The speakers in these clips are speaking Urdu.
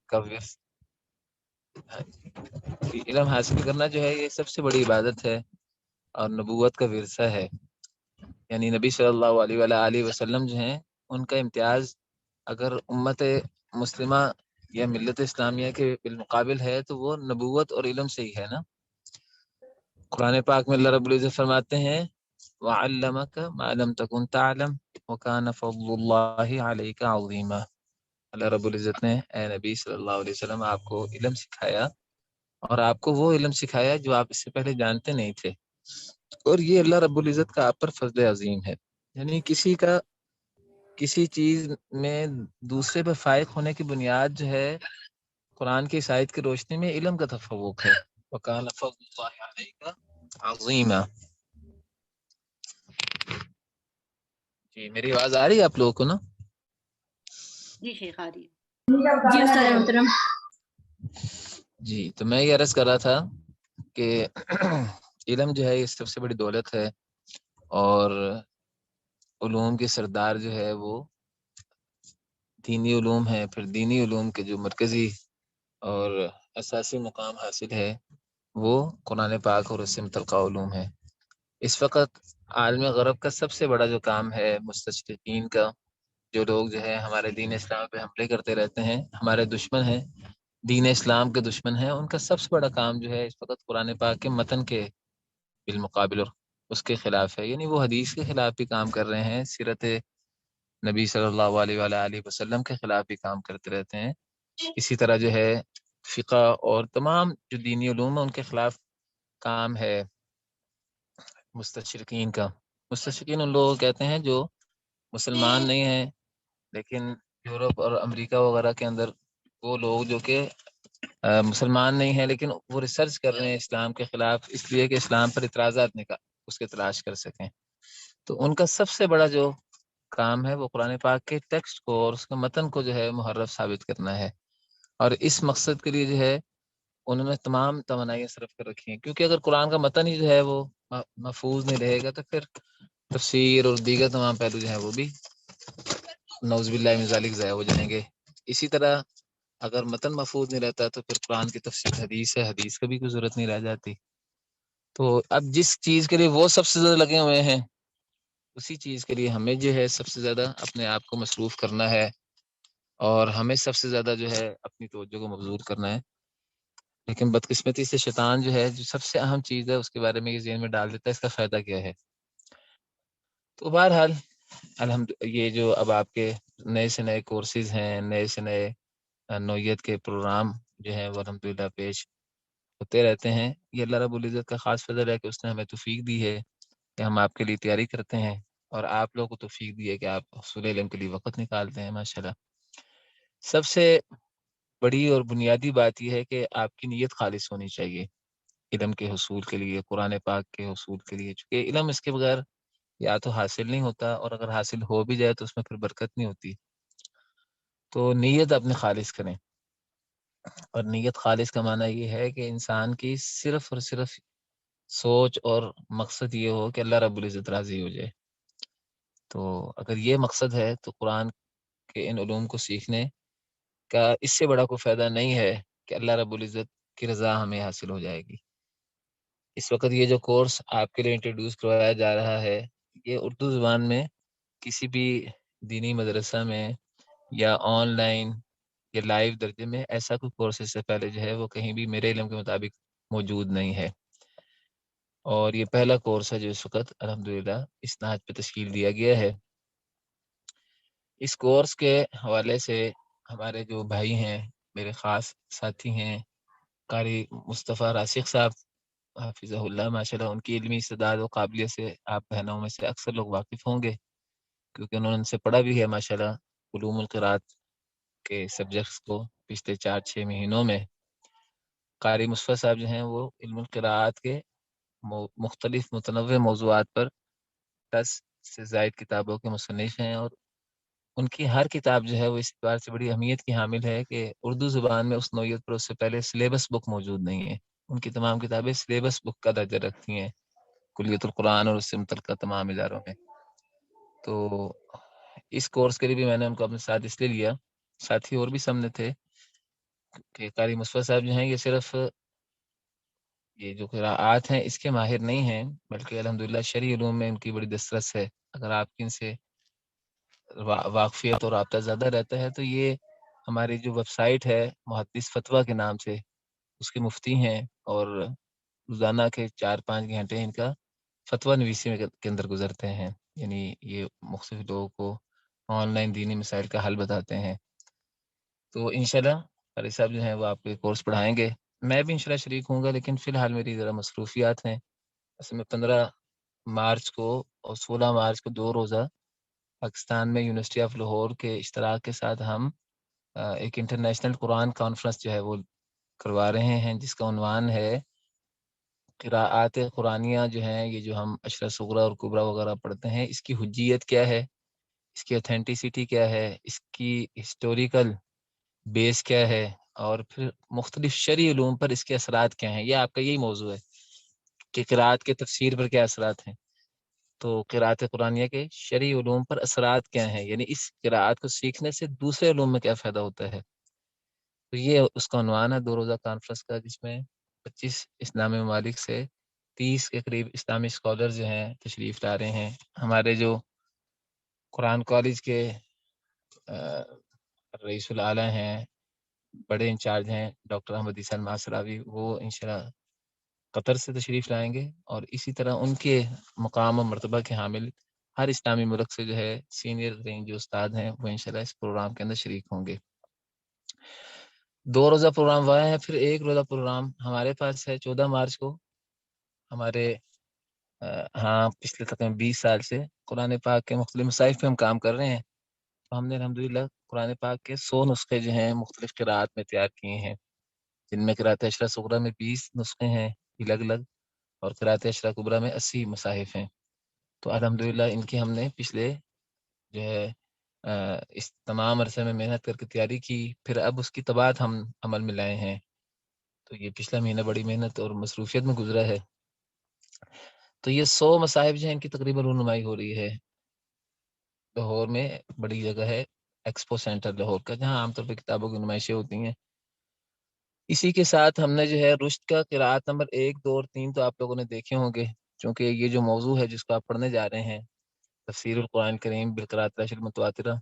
کا ورث علم حاصل کرنا جو ہے یہ سب سے بڑی عبادت ہے اور نبوت کا ورثہ ہے. یعنی نبی صلی اللہ علیہ وآلہ وسلم جو ہیں ان کا امتیاز اگر امت مسلمہ یا ملت اسلامیہ کے بالمقابل ہے تو وہ نبوت اور علم سے ہی ہے نا. قرآن پاک میں اللہ رب العزت فرماتے ہیں وَعَلَّمَكَ مَا لَمْ تَكُنْ تَعْلَمْ وَكَانَ فَضْلُ اللَّهِ عَلَيْكَ عَظِيمًا. اللہ رب العزت نے اے نبی صلی اللہ علیہ وسلم آپ کو علم سکھایا اور آپ کو وہ علم سکھایا جو آپ اس سے پہلے جانتے نہیں تھے. اور یہ اللہ رب العزت کا آپ پر فضل عظیم ہے. یعنی کسی چیز میں دوسرے پر فائق ہونے کی بنیاد جو ہے قرآن کی اس آیت کی روشنی میں علم کا تفوق ہے. وَكَانَ فَضْلُ اللَّهِ عَلَيْكَ عَظِيمًا. جی میری آواز آ رہی ہے آپ لوگوں کو نا؟ جی شیخ آ رہی ہے. جی استاد محترم. جی تو میں یہ عرض کر رہا تھا کہ علم جو ہے یہ سب سے بڑی دولت ہے اور علوم کے سردار جو ہے وہ دینی علوم ہے. پھر دینی علوم کے جو مرکزی اور اساسی مقام حاصل ہے وہ قرآن پاک اور اس سے متعلقہ علوم ہے. اس وقت عالم غرب کا سب سے بڑا جو کام ہے مستشرقین کا، جو لوگ جو ہے ہمارے دین اسلام پہ حملے کرتے رہتے ہیں، ہمارے دشمن ہیں، دین اسلام کے دشمن ہیں، ان کا سب سے بڑا کام جو ہے اس وقت قرآن پاک کے متن کے بالمقابل اور اس کے خلاف ہے. یعنی وہ حدیث کے خلاف بھی کام کر رہے ہیں، سیرت نبی صلی اللہ علیہ وآلہ وسلم کے خلاف بھی کام کرتے رہتے ہیں. اسی طرح جو ہے فقہ اور تمام جو دینی علوم ہیں ان کے خلاف کام ہے مستشرقین کا. مستشرقین ان لوگوں کو کہتے ہیں جو مسلمان نہیں ہیں لیکن یورپ اور امریکہ وغیرہ کے اندر وہ لوگ جو کہ مسلمان نہیں ہیں لیکن وہ ریسرچ کر رہے ہیں اسلام کے خلاف، اس لیے کہ اسلام پر اعتراضات اس کے تلاش کر سکیں. تو ان کا سب سے بڑا جو کام ہے وہ قرآن پاک کے ٹیکسٹ کو اور اس کے متن کو جو ہے محرف ثابت کرنا ہے. اور اس مقصد کے لیے جو ہے انہوں نے تمام توانائیاں صرف کر رکھی ہیں، کیونکہ اگر قرآن کا متن ہی جو ہے وہ محفوظ نہیں رہے گا تو پھر تفسیر اور دیگر تمام پہلو جو ہیں وہ بھی نعوذ باللہ من ذالک ضائع ہو جائیں گے. اسی طرح اگر متن محفوظ نہیں رہتا تو پھر قرآن کی تفسیر حدیث ہے، حدیث کا بھی کوئی ضرورت نہیں رہ جاتی. تو اب جس چیز کے لیے وہ سب سے زیادہ لگے ہوئے ہیں اسی چیز کے لیے ہمیں جو ہے سب سے زیادہ اپنے آپ کو مصروف کرنا ہے اور ہمیں سب سے زیادہ جو ہے اپنی توجہ کو مبذول کرنا ہے. لیکن بدقسمتی سے شیطان جو ہے جو سب سے اہم چیز ہے اس کے بارے میں یہ ذہن میں ڈال دیتا ہے اس کا فائدہ کیا ہے. تو بہرحال یہ جو اب آپ کے نئے سے نئے کورسز ہیں، نئے سے نئے نوعیت کے پروگرام جو ہیں وہ الحمدللہ پیش ہوتے رہتے ہیں. یہ اللہ رب العزت کا خاص فضل ہے کہ اس نے ہمیں توفیق دی ہے کہ ہم آپ کے لیے تیاری کرتے ہیں اور آپ لوگوں کو توفیق دی ہے کہ آپ حصول علم کے لیے وقت نکالتے ہیں. ماشاءاللہ سب سے بڑی اور بنیادی بات یہ ہے کہ آپ کی نیت خالص ہونی چاہیے علم کے حصول کے لیے، قرآن پاک کے حصول کے لیے. چونکہ علم اس کے بغیر یا تو حاصل نہیں ہوتا اور اگر حاصل ہو بھی جائے تو اس میں پھر برکت نہیں ہوتی. تو نیت اپنے خالص کریں، اور نیت خالص کا معنی یہ ہے کہ انسان کی صرف اور صرف سوچ اور مقصد یہ ہو کہ اللہ رب العزت راضی ہو جائے. تو اگر یہ مقصد ہے تو قرآن کے ان علوم کو سیکھنے کا اس سے بڑا کوئی فائدہ نہیں ہے کہ اللہ رب العزت کی رضا ہمیں حاصل ہو جائے گی. اس وقت یہ جو کورس آپ کے لیے انٹروڈیوس کروایا جا رہا ہے یہ اردو زبان میں کسی بھی دینی مدرسہ میں یا آن لائن یا لائیو درجے میں ایسا کوئی کورس اس سے پہلے جو ہے وہ کہیں بھی میرے علم کے مطابق موجود نہیں ہے. اور یہ پہلا کورس ہے جو اس وقت الحمدللہ اس نہج پہ تشکیل دیا گیا ہے. اس کورس کے حوالے سے ہمارے جو بھائی ہیں، میرے خاص ساتھی ہیں، قاری مصطفیٰ راسخ صاحب حافظہ اللہ، ماشاءاللہ ان کی علمی استعداد و قابلیت سے آپ بہنوں میں سے اکثر لوگ واقف ہوں گے کیونکہ انہوں نے ان سے پڑھا بھی ہے ماشاءاللہ علوم القراءت کے سبجیکٹس کو پچھلے 4-6 مہینوں میں. قاری مصطفیٰ صاحب جو ہیں وہ علم القراءت کے مختلف متنوع موضوعات پر 10 سے زائد کتابوں کے مصنف ہیں، اور ان کی ہر کتاب جو ہے وہ اس اعتبار سے بڑی اہمیت کی حامل ہے کہ اردو زبان میں اس نوعیت پر اس سے پہلے سلیبس بک موجود نہیں ہے. ان کی تمام کتابیں سلیبس بک کا درجہ رکھتی ہیں کلیت القرآن اور اس سے متعلقہ تمام اداروں میں. تو اس کورس کے لیے بھی میں نے ان کو اپنے ساتھ اس لیے لیا ساتھی اور بھی سامنے تھے کہ قاری مصطفیٰ صاحب جو ہیں یہ صرف یہ جو قراءات ہیں اس کے ماہر نہیں ہیں، بلکہ الحمدللہ شرعی علوم میں ان کی بڑی دسترس ہے۔ اگر آپ ان سے واقفیت اور رابطہ زیادہ رہتا ہے تو یہ ہماری جو ویب سائٹ ہے محدث فتویٰ کے نام سے، اس کے مفتی ہیں، اور روزانہ کے 4-5 گھنٹے ان کا فتویٰ نویسی میں کے اندر گزرتے ہیں، یعنی یہ مختلف لوگوں کو آن لائن دینی مسائل کا حل بتاتے ہیں۔ تو انشاءاللہ قاری صاحب جو ہیں وہ آپ کے کورس پڑھائیں گے، میں بھی انشاءاللہ شریک ہوں گا، لیکن فی الحال میری ذرا مصروفیات ہیں۔ اصل میں 15 مارچ کو اور 16 مارچ کو 2 روزہ پاکستان میں یونیورسٹی آف لاہور کے اشتراک کے ساتھ ہم ایک انٹرنیشنل قرآن کانفرنس جو ہے وہ کروا رہے ہیں، جس کا عنوان ہے قراءات قرآنیہ جو ہیں، یہ جو ہم اشرا صغریٰ اور کبریٰ وغیرہ پڑھتے ہیں، اس کی حجیت کیا ہے، اس کی اتھینٹیسٹی کیا ہے، اس کی ہسٹوریکل بیس کیا ہے، اور پھر مختلف شرعی علوم پر اس کے اثرات کیا ہیں۔ یہ آپ کا یہی موضوع ہے کہ قراءت کے تفسیر پر کیا اثرات ہیں، تو قراءت قرآنیہ کے شرعی علوم پر اثرات کیا ہیں، یعنی اس قراءت کو سیکھنے سے دوسرے علوم میں کیا فائدہ ہوتا ہے۔ تو یہ اس کا عنوان ہے 2 روزہ کانفرنس کا، جس میں 25 اسلامی ممالک سے 30 کے قریب اسلامی اسکالر جو ہیں تشریف لا رہے ہیں۔ ہمارے جو قرآن کالج کے رئیس الاعلیٰ ہیں، بڑے انچارج ہیں ڈاکٹر احمد عیسیٰ الماسراوی، وہ انشاءاللہ قطر سے تشریف لائیں گے، اور اسی طرح ان کے مقام و مرتبہ کے حامل ہر اسلامی ملک سے جو ہے سینئر رینج جو استاد ہیں وہ انشاءاللہ اس پروگرام کے اندر شریک ہوں گے۔ 2 روزہ پروگرام وہ ہے، پھر 1 روزہ پروگرام ہمارے پاس ہے 14 مارچ کو۔ ہمارے ہاں پچھلے تقریباً 20 سال سے قرآن پاک کے مختلف مصائف پہ ہم کام کر رہے ہیں، تو ہم نے الحمدللہ قرآن پاک کے 100 نسخے جو ہیں مختلف قراءات میں تیار کیے ہیں، جن میں قراءت اشرا صغریٰ میں 20 نسخے ہیں الگ الگ، اور قراءت اشرا کبریٰ میں 80 مصاحف ہیں۔ تو الحمدللہ ان کی ہم نے پچھلے جو ہے اس تمام عرصے میں محنت کر کے تیاری کی، پھر اب اس کی طباعت ہم عمل میں لائے ہیں، تو یہ پچھلا مہینہ بڑی محنت اور مصروفیت میں گزرا ہے۔ تو یہ 100 مصاحف جو ہیں ان کی تقریباً رونمائی ہو رہی ہے لاہور میں، بڑی جگہ ہے ایکسپو سینٹر لاہور کا، جہاں عام طور پہ کتابوں کی نمائشیں ہوتی ہیں۔ اسی کے ساتھ ہم نے جو ہے رشد کا قراءت نمبر 1، 2 اور 3 تو آپ لوگوں نے دیکھے ہوں گے، چونکہ یہ جو موضوع ہے جس کو آپ پڑھنے جا رہے ہیں، تفسیر القرآن کریم بالقراءۃ العشر المتواترہ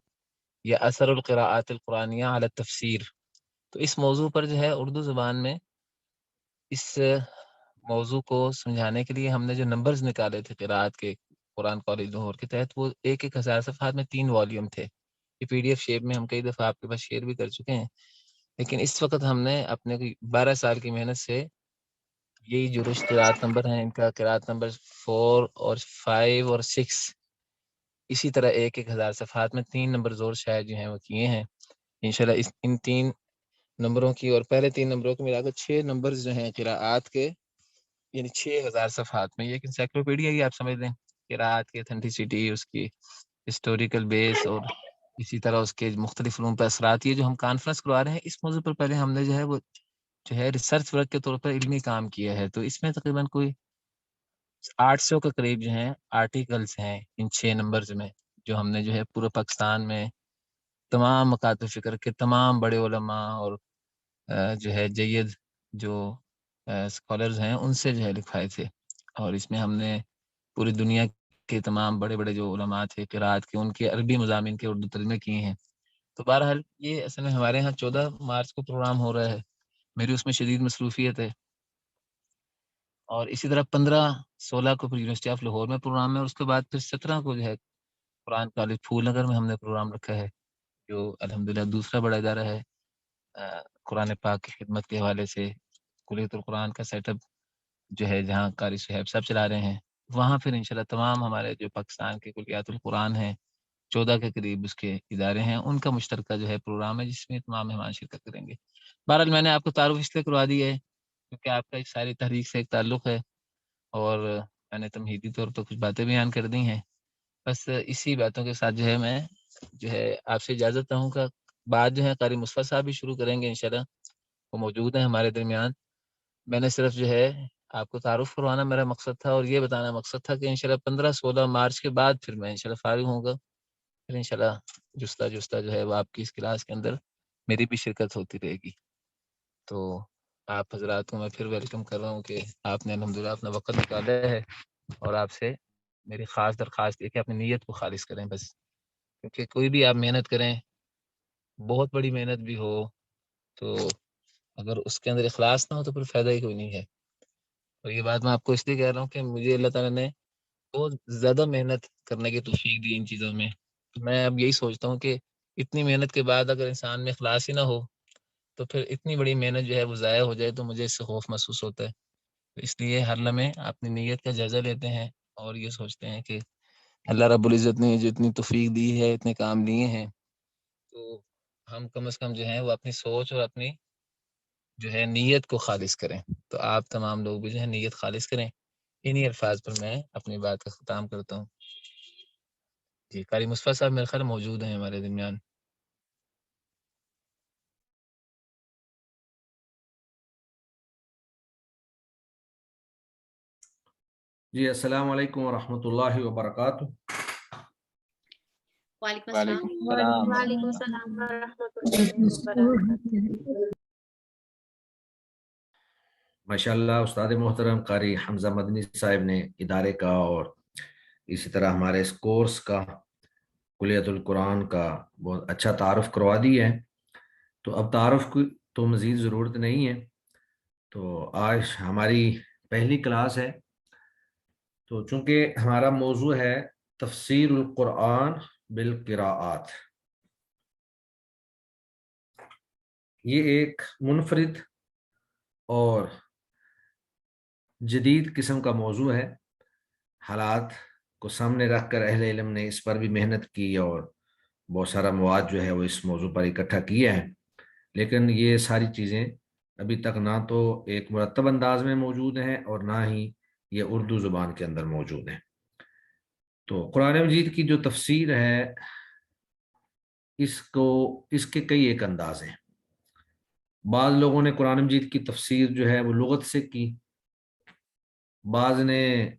یا اثر القراءات القرآنیہ علی التفسیر، تو اس موضوع پر جو ہے اردو زبان میں اس موضوع کو سمجھانے کے لیے ہم نے جو نمبرز نکالے تھے قراءت کے قرآن کالج لاہور کے تحت، وہ 1,000 صفحات میں 3 والیوم تھے۔ یہ PDF شیپ میں ہم کئی دفعہ آپ کے پاس شیئر بھی کر چکے ہیں، لیکن اس وقت ہم نے اپنے 12 سال کی محنت سے یہی جو رشد قراءت نمبر ہیں، ان کا قراءت نمبر 4 اور 5 اور 6 اسی طرح 1,000 صفحات میں 3 نمبر زور شاید جو ہیں وہ کیے ہیں انشاءاللہ۔ ان 3 نمبروں کی اور پہلے 3 نمبروں کو ملا کر 6 نمبر جو ہیں قراءات کے، یعنی 6,000 صفحات میں یہ ایک انسائکلوپیڈیا ہی آپ سمجھ لیں، قراءت کی اتھینٹسٹی، اس کی ہسٹوریکل بیس، اور اسی طرح اس کے مختلف علوم پر اثرات۔ یہ جو ہم کانفرنس کروا رہے ہیں اس موضوع پر پہلے ہم نے جو ہے وہ جو ہے ریسرچ ورک کے طور پر علمی کام کیا ہے، تو اس میں تقریباً کوئی 800 کے قریب جو ہیں آرٹیکلز ہیں ان 6 نمبرز میں، جو ہم نے جو ہے پورے پاکستان میں تمام مکاتب فکر کے تمام بڑے علماء اور جو ہے جید جو اسکالرز ہیں ان سے جو ہے لکھوائے تھے، اور اس میں ہم نے پوری دنیا کے تمام بڑے بڑے جو علماء تھے قراءت کے، ان کے عربی مضامین کے اردو ترجمے کیے ہیں۔ تو بہرحال یہ اصل میں ہمارے ہاں 14 مارچ کو پروگرام ہو رہا ہے، میری اس میں شدید مصروفیت ہے، اور اسی طرح 15-16 کو پھر یونیورسٹی آف لاہور میں پروگرام ہے، اور اس کے بعد پھر 17 کو جو ہے قرآن کالج پھول نگر میں ہم نے پروگرام رکھا ہے، جو الحمدللہ دوسرا بڑا ادارہ ہے قرآن پاک کی خدمت کے حوالے سے، کلیت القرآن کا سیٹ اپ جو ہے جہاں قاری صہیب صاحب چلا رہے ہیں، وہاں پھر انشاءاللہ تمام ہمارے جو پاکستان کے کلیات القرآن ہیں 14 کے قریب اس کے ادارے ہیں، ان کا مشترکہ جو ہے پروگرام ہے، جس میں تمام مہمان شرکت کریں گے۔ بہرحال میں نے آپ کو تعارف اس لیے کروا دی ہے کیونکہ آپ کا اس ساری تحریک سے ایک تعلق ہے، اور میں نے تمہیدی طور پر کچھ باتیں بیان کر دی ہیں، بس اسی باتوں کے ساتھ جو ہے میں جو ہے آپ سے اجازت چاہوں گا۔ بعد جو ہے قاری مصطفیٰ صاحب بھی شروع کریں گے انشاءاللہ، وہ موجود ہیں ہمارے درمیان۔ میں نے صرف جو ہے آپ کو تعارف کروانا میرا مقصد تھا، اور یہ بتانا مقصد تھا کہ انشاءاللہ 15-16 مارچ کے بعد پھر میں انشاءاللہ فارغ ہوں گا، پھر انشاءاللہ جستا جستا جو ہے وہ آپ کی اس کلاس کے اندر میری بھی شرکت ہوتی رہے گی۔ تو آپ حضرات کو میں پھر ویلکم کر رہا ہوں کہ آپ نے الحمدللہ اپنا وقت نکالا ہے، اور آپ سے میری خاص درخواست ہے کہ اپنی نیت کو خالص کریں بس، کیونکہ کوئی بھی آپ محنت کریں، بہت بڑی محنت بھی ہو، تو اگر اس کے اندر اخلاص نہ ہو تو پھر فائدہ ہی کوئی نہیں ہے۔ اور یہ بات میں آپ کو اس لیے کہہ رہا ہوں کہ مجھے اللہ تعالیٰ نے بہت زیادہ محنت کرنے کی توفیق دی ان چیزوں میں۔ میں اب یہی سوچتا ہوں کہ اتنی محنت کے بعد اگر انسان میں اخلاص ہی نہ ہو تو پھر اتنی بڑی محنت جو ہے وہ ضائع ہو جائے تو مجھے اس سے خوف محسوس ہوتا ہے۔ اس لیے ہر لمحے اپنی نیت کا جائزہ لیتے ہیں اور یہ سوچتے ہیں کہ اللہ رب العزت نے جو اتنی توفیق دی ہے، اتنے کام دیے ہیں، تو ہم کم از کم جو ہے وہ اپنی سوچ اور اپنی جو ہے نیت کو خالص کریں۔ تو آپ تمام لوگ بھی جو ہے نیت خالص کریں۔ انہی الفاظ پر میں اپنی بات کا ختم کرتا ہوں۔ جی، قاری مصطفیٰ صاحب میرے خیال موجود ہیں ہمارے درمیان۔ جی السلام علیکم ورحمۃ اللہ وبرکاتہ۔ وعلیکم وعلیکم السلام۔ السلام۔ وعلیکم السلام ورحمۃ اللہ وبرکاتہ۔ ماشاءاللہ استاد محترم قاری حمزہ مدنی صاحب نے ادارے کا اور اسی طرح ہمارے اس کورس کا، کلیت القرآن کا بہت اچھا تعارف کروا دی ہے۔ تو اب تعارف کی تو مزید ضرورت نہیں ہے۔ تو آج ہماری پہلی کلاس ہے، تو چونکہ ہمارا موضوع ہے تفسیر القرآن بالقراءات، یہ ایک منفرد اور جدید قسم کا موضوع ہے۔ حالات کو سامنے رکھ کر اہل علم نے اس پر بھی محنت کی اور بہت سارا مواد جو ہے وہ اس موضوع پر اکٹھا کیا ہے، لیکن یہ ساری چیزیں ابھی تک نہ تو ایک مرتب انداز میں موجود ہیں اور نہ ہی یہ اردو زبان کے اندر موجود ہیں۔ تو قرآن مجید کی جو تفسیر ہے اس کے کئی ایک انداز ہیں۔ بعض لوگوں نے قرآن مجید کی تفسیر جو ہے وہ لغت سے کی، بعض نے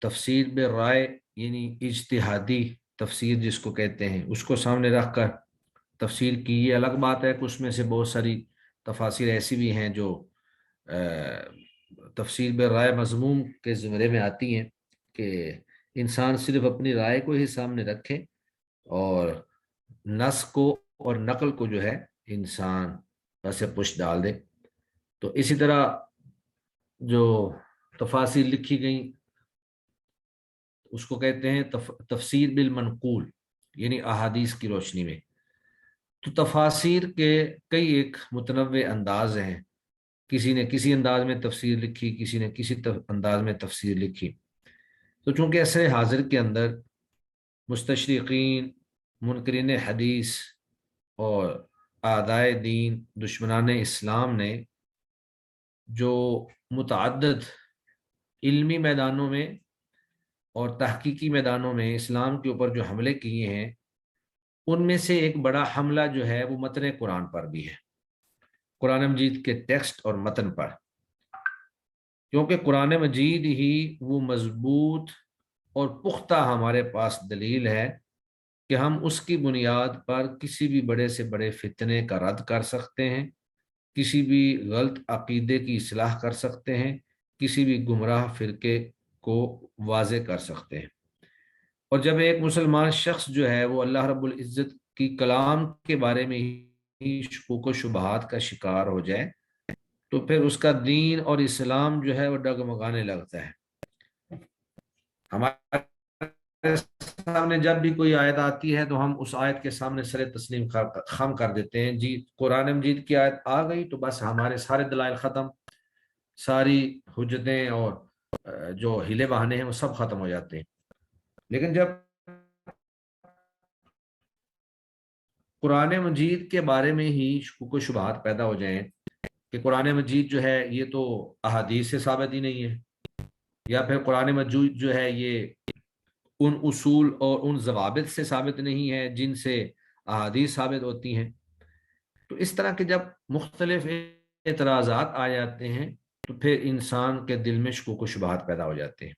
تفسیر بالرائے یعنی اجتہادی تفسیر جس کو کہتے ہیں اس کو سامنے رکھ کر تفسیر کی۔ یہ الگ بات ہے کہ اس میں سے بہت ساری تفاسیر ایسی بھی ہیں جو تفسیر بالرائے مضموم کے زمرے میں آتی ہیں کہ انسان صرف اپنی رائے کو ہی سامنے رکھے اور نص کو اور نقل کو جو ہے انسان بس پشت ڈال دے۔ تو اسی طرح جو تفاسیر لکھی گئیں اس کو کہتے ہیں تفسیر بالمنقول یعنی احادیث کی روشنی میں۔ تو تفاسیر کے کئی ایک متنوع انداز ہیں، کسی نے کسی انداز میں تفسیر لکھی، کسی نے کسی انداز میں تفسیر لکھی۔ تو چونکہ ایسے حاضر کے اندر مستشرقین، منکرین حدیث اور اعدائے دین، دشمنان اسلام نے جو متعدد علمی میدانوں میں اور تحقیقی میدانوں میں اسلام کے اوپر جو حملے کیے ہیں، ان میں سے ایک بڑا حملہ جو ہے وہ متن قرآن پر بھی ہے، قرآن مجید کے ٹیکسٹ اور متن پر، کیونکہ قرآن مجید ہی وہ مضبوط اور پختہ ہمارے پاس دلیل ہے کہ ہم اس کی بنیاد پر کسی بھی بڑے سے بڑے فتنے کا رد کر سکتے ہیں، کسی بھی غلط عقیدے کی اصلاح کر سکتے ہیں، کسی بھی گمراہ فرقے کو واضح کر سکتے ہیں۔ اور جب ایک مسلمان شخص جو ہے وہ اللہ رب العزت کی کلام کے بارے میں ہی شکوک و شبہات کا شکار ہو جائے تو پھر اس کا دین اور اسلام جو ہے وہ ڈگمگانے لگتا ہے۔ ہمارے سامنے جب بھی کوئی آیت آتی ہے تو ہم اس آیت کے سامنے سر تسلیم خم کر دیتے ہیں، جی قرآن مجید کی آیت آ گئی تو بس ہمارے سارے دلائل ختم، ساری حجتیں اور جو ہیلے بہانے ہیں وہ سب ختم ہو جاتے ہیں۔ لیکن جب قرآن مجید کے بارے میں ہی شکوک و شبہات پیدا ہو جائیں کہ قرآن مجید جو ہے یہ تو احادیث سے ثابت ہی نہیں ہے، یا پھر قرآن مجید جو ہے یہ ان اصول اور ان ضوابط سے ثابت نہیں ہے جن سے احادیث ثابت ہوتی ہیں، تو اس طرح کے جب مختلف اعتراضات آ جاتے ہیں تو پھر انسان کے دل میں شکوک و شبہات پیدا ہو جاتے ہیں۔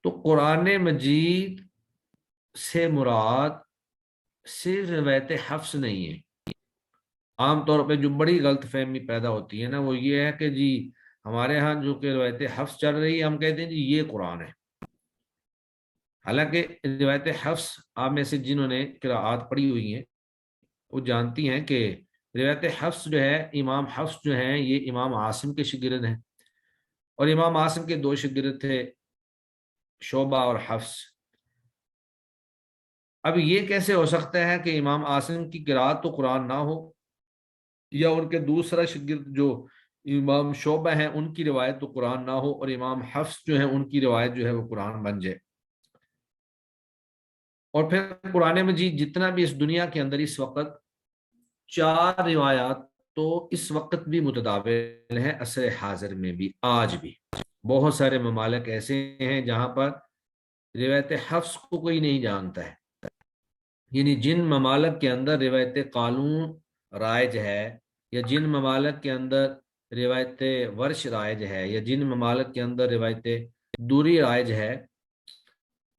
تو قرآن مجید سے مراد صرف روایت حفظ نہیں ہے۔ عام طور پہ جو بڑی غلط فہمی پیدا ہوتی ہے نا وہ یہ ہے کہ جی ہمارے ہاں جو کہ روایت حفظ چل رہی ہے ہم کہتے ہیں جی یہ قرآن ہے، حالانکہ روایت حفظ آپ میں سے جنہوں نے قراءات پڑھی ہوئی ہیں وہ جانتی ہیں کہ روایت حفظ جو ہے، امام حفظ جو ہیں یہ امام عاصم کے شاگرد ہیں، اور امام عاصم کے 2 شاگرد تھے، شعبہ اور حفظ۔ اب یہ کیسے ہو سکتا ہے کہ امام عاصم کی قراءت تو قرآن نہ ہو، یا ان کے دوسرا شاگرد جو امام شعبہ ہیں ان کی روایت تو قرآن نہ ہو اور امام حفظ جو ہے ان کی روایت جو ہے وہ قرآن بن جائے؟ اور پھر قرآن مجید جتنا بھی اس دنیا کے اندر اس وقت 4 روایات تو اس وقت بھی متداول ہیں، عصر حاضر میں بھی، آج بھی بہت سارے ممالک ایسے ہیں جہاں پر روایت حفظ کو کوئی نہیں جانتا ہے، یعنی جن ممالک کے اندر روایت قالون رائج ہے، یا جن ممالک کے اندر روایت ورش رائج ہے، یا جن ممالک کے اندر روایت دوری رائج ہے،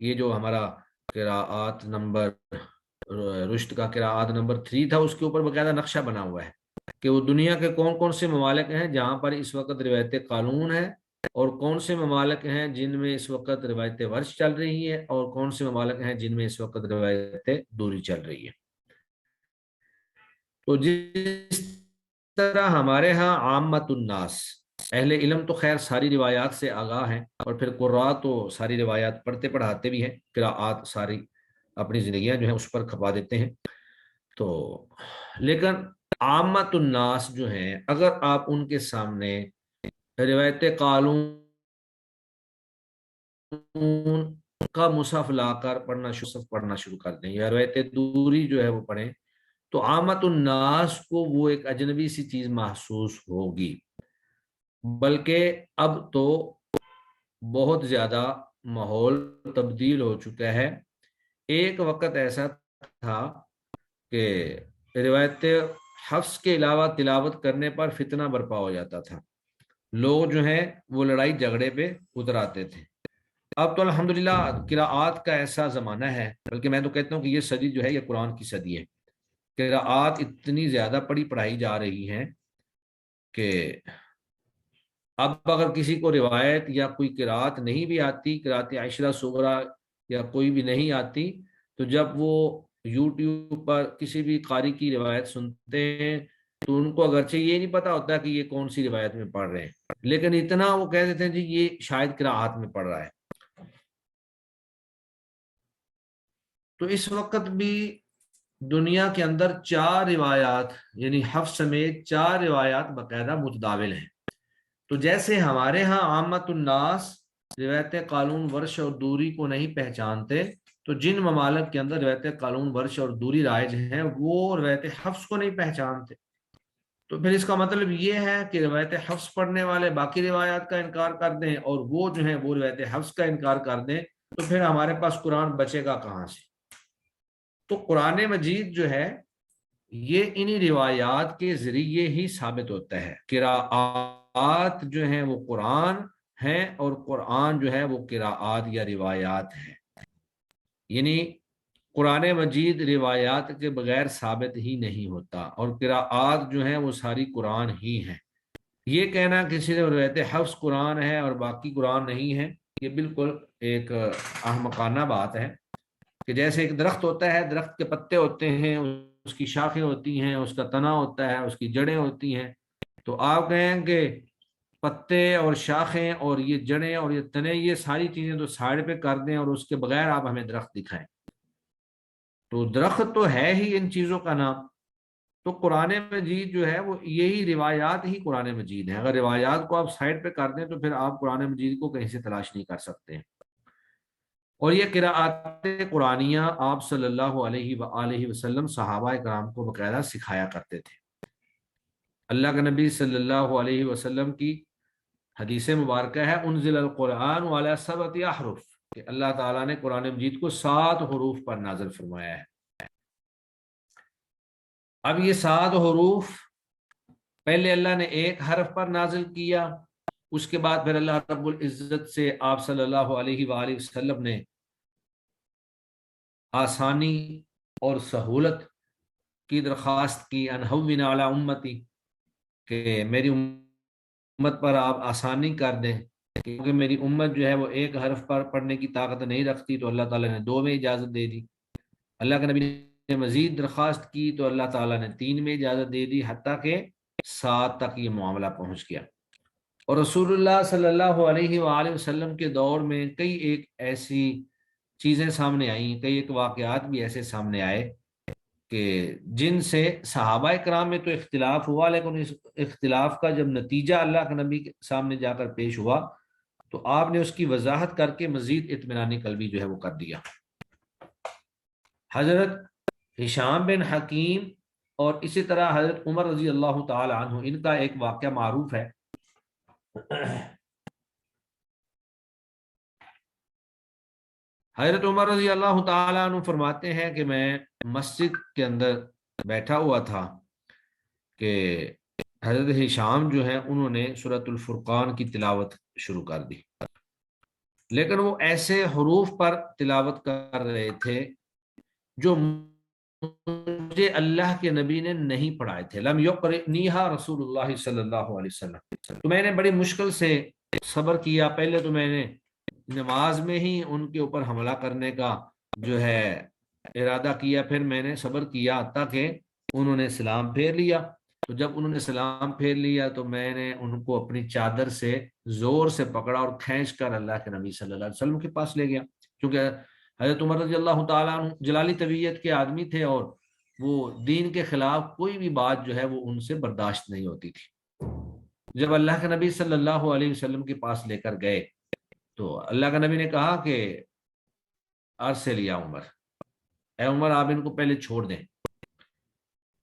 یہ جو ہمارا قراءات نمبر رشد کا قراءات نمبر 3 تھا اس کے اوپر باقاعدہ نقشہ بنا ہوا ہے کہ وہ دنیا کے کون کون سے ممالک ہیں جہاں پر اس وقت روایت قانون ہے، اور کون سے ممالک ہیں جن میں اس وقت روایت ورش چل رہی ہے، اور کون سے ممالک ہیں جن میں اس وقت روایت دوری چل رہی ہے۔ تو جس طرح ہمارے ہاں عامت الناس اہل علم تو خیر ساری روایات سے آگاہ ہیں، اور پھر قراء تو ساری روایات پڑھتے پڑھاتے بھی ہیں، قراءات ساری اپنی زندگیاں جو ہیں اس پر کھپا دیتے ہیں، تو لیکن عامت الناس جو ہیں اگر آپ ان کے سامنے روایت قالون کا مصحف لا کر پڑھنا شروع کر دیں، یا روایت دوری جو ہے وہ پڑھیں، تو عامت الناس کو وہ ایک اجنبی سی چیز محسوس ہوگی، بلکہ اب تو بہت زیادہ ماحول تبدیل ہو چکا ہے۔ ایک وقت ایسا تھا کہ روایت حفظ کے علاوہ تلاوت کرنے پر فتنہ برپا ہو جاتا تھا، لوگ جو ہیں وہ لڑائی جھگڑے پہ اتر آتے تھے۔ اب تو الحمدللہ قراءات کا ایسا زمانہ ہے، بلکہ میں تو کہتا ہوں کہ یہ صدی جو ہے یہ قرآن کی صدی ہے، قراءات اتنی زیادہ پڑھائی جا رہی ہیں کہ اب اگر کسی کو روایت یا کوئی قراءت نہیں بھی آتی، قراءت عشرہ صغریٰ یا کوئی بھی نہیں آتی، تو جب وہ یوٹیوب پر کسی بھی قاری کی روایت سنتے ہیں تو ان کو اگرچہ یہ نہیں پتا ہوتا کہ یہ کون سی روایت میں پڑھ رہے ہیں، لیکن اتنا وہ کہہ دیتے ہیں جی یہ شاید قراءات میں پڑھ رہا ہے۔ تو اس وقت بھی دنیا کے اندر 4 روایات یعنی حفظ سمیت 4 روایات باقاعدہ متداول ہیں۔ تو جیسے ہمارے ہاں عامت الناس روایت قالون ورش اور دوری کو نہیں پہچانتے، تو جن ممالک کے اندر روایت قالون ورش اور دوری رائج ہیں وہ روایت حفظ کو نہیں پہچانتے، تو پھر اس کا مطلب یہ ہے کہ روایت حفظ پڑھنے والے باقی روایات کا انکار کر دیں اور وہ جو ہیں وہ روایت حفظ کا انکار کر دیں، تو پھر ہمارے پاس قرآن بچے گا کہاں سے؟ تو قرآن مجید جو ہے یہ انہی روایات کے ذریعے ہی ثابت ہوتا ہے۔ قراءات جو ہیں وہ قرآن ہیں، اور قرآن جو ہے وہ قراءات یا روایات ہیں، یعنی قرآن مجید روایات کے بغیر ثابت ہی نہیں ہوتا، اور قراءات جو ہیں وہ ساری قرآن ہی ہیں۔ یہ کہنا کہ صرف روایت حفظ قرآن ہے اور باقی قرآن نہیں ہے، یہ بالکل ایک احمقانہ بات ہے، کہ جیسے ایک درخت ہوتا ہے، درخت کے پتے ہوتے ہیں، اس کی شاخیں ہوتی ہیں، اس کا تنا ہوتا ہے، اس کی جڑیں ہوتی ہیں، تو آپ کہیں کہ پتے اور شاخیں اور یہ جڑیں اور یہ تنے یہ ساری چیزیں تو سائڈ پہ کر دیں اور اس کے بغیر آپ ہمیں درخت دکھائیں، تو درخت تو ہے ہی ان چیزوں کا نام۔ تو قرآن مجید جو ہے وہ یہی روایات ہی قرآن مجید ہیں، اگر روایات کو آپ سائڈ پہ کر دیں تو پھر آپ قرآن مجید کو کہیں سے تلاش نہیں کر سکتے ہیں۔ اور یہ قراءات قرآنیہ آپ صلی اللہ علیہ وآلہ وسلم صحابہ کرام کو باقاعدہ سکھایا کرتے تھے۔ اللہ کے نبی صلی اللہ علیہ وسلم کی حدیث مبارکہ ہے انزل القرآن علی 7 احرف، کہ اللہ تعالیٰ نے قرآن مجید کو 7 حروف پر نازل فرمایا ہے۔ اب یہ 7 حروف پہلے اللہ نے ایک حرف پر نازل کیا، اس کے بعد پھر اللہ رب العزت سے آپ صلی اللہ علیہ وآلہ وسلم نے آسانی اور سہولت کی درخواست کی، انہون علی امتی، کہ میری امت پر آپ آسانی کر دیں، کیونکہ میری امت جو ہے وہ ایک حرف پر پڑھنے کی طاقت نہیں رکھتی، تو اللہ تعالیٰ نے 2 میں اجازت دے دی۔ اللہ کے نبی نے مزید درخواست کی تو اللہ تعالیٰ نے 3 میں اجازت دے دی، حتیٰ کہ 7 تک یہ معاملہ پہنچ گیا۔ اور رسول اللہ صلی اللہ علیہ وآلہ وسلم کے دور میں کئی ایک ایسی چیزیں سامنے آئیں، کئی ایک واقعات بھی ایسے سامنے آئے کہ جن سے صحابہ کرام میں تو اختلاف ہوا، لیکن اس اختلاف کا جب نتیجہ اللہ کے نبی کے سامنے جا کر پیش ہوا تو آپ نے اس کی وضاحت کر کے مزید اطمینان قلبی جو ہے وہ کر دیا۔ حضرت ہشام بن حکیم اور اسی طرح حضرت عمر رضی اللہ تعالی عنہ، ان کا ایک واقعہ معروف ہے۔ حضرت عمر رضی اللہ تعالی عنہ فرماتے ہیں کہ میں مسجد کے اندر بیٹھا ہوا تھا کہ حضرت ہشام جو ہیں انہوں نے سورۃ الفرقان کی تلاوت شروع کر دی، لیکن وہ ایسے حروف پر تلاوت کر رہے تھے جو مجھے اللہ کے نبی نے نہیں پڑھائے تھے۔ لم یقرئنیہا رسول اللہ صلی اللہ علیہ وسلم، تو میں نے بڑی مشکل سے صبر کیا۔ پہلے تو میں نے نماز میں ہی ان کے اوپر حملہ کرنے کا جو ہے ارادہ کیا، پھر میں نے صبر کیا تاکہ انہوں نے سلام پھیر لیا۔ تو جب انہوں نے سلام پھیر لیا تو میں نے ان کو اپنی چادر سے زور سے پکڑا اور کھینچ کر اللہ کے نبی صلی اللہ علیہ وسلم کے پاس لے گیا، کیونکہ حضرت عمر رضی اللہ تعالیٰ عنہ جلالی طبیعت کے آدمی تھے اور وہ دین کے خلاف کوئی بھی بات جو ہے وہ ان سے برداشت نہیں ہوتی تھی۔ جب اللہ کے نبی صلی اللہ علیہ وسلم کے پاس لے کر گئے تو اللہ کے نبی نے کہا کہ ارسل یا عمر، اے عمر آپ ان کو پہلے چھوڑ دیں،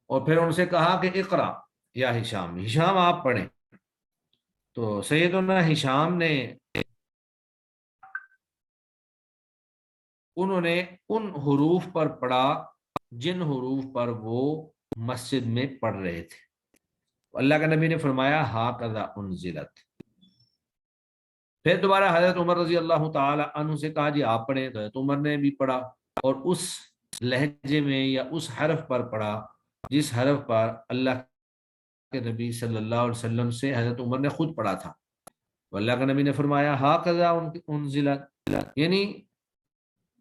اور پھر ان سے کہا کہ اقرا یا ہشام، ہشام آپ پڑھیں۔ تو سیدنا ہشام نے انہوں نے ان حروف پر پڑھا جن حروف پر وہ مسجد میں پڑھ رہے تھے۔ اللہ کے نبی نے فرمایا ہاکذا انزلت۔ پھر دوبارہ حضرت عمر رضی اللہ تعالی عنہ سے کہا جی آپ پڑھیں، تو حضرت عمر نے بھی پڑھا اور اس لہجے میں یا اس حرف پر پڑھا جس حرف پر اللہ کے نبی صلی اللہ علیہ وسلم سے حضرت عمر نے خود پڑھا تھا۔ تو اللہ کے نبی نے فرمایا ہاکذا انزلت، یعنی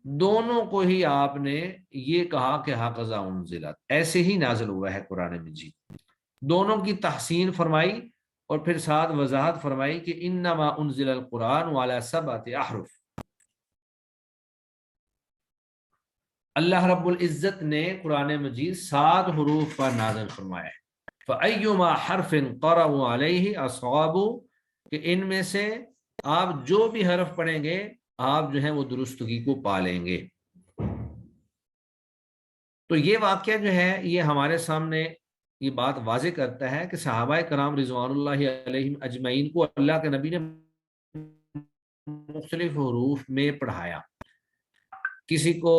دونوں کو ہی آپ نے یہ کہا کہ ہاکذا انزلت، ایسے ہی نازل ہوا ہے قرآن مجید۔ دونوں کی تحسین فرمائی اور پھر ساتھ وضاحت فرمائی کہ انما انزل القرآن علی 7 احرف، اللہ رب العزت نے قرآن مجید 7 حروف پر نازل فرمایا ہے۔ فَأَيُّمَا حَرْفٍ قَرَأُوا عَلَيْهِ أَصَابُوا، کہ ان میں سے آپ جو بھی حرف پڑھیں گے آپ جو ہیں وہ درستگی کو پا لیں گے۔ تو یہ واقعہ جو ہے یہ ہمارے سامنے یہ بات واضح کرتا ہے کہ صحابہ کرام رضوان اللہ علیہم اجمعین کو اللہ کے نبی نے مختلف حروف میں پڑھایا، کسی کو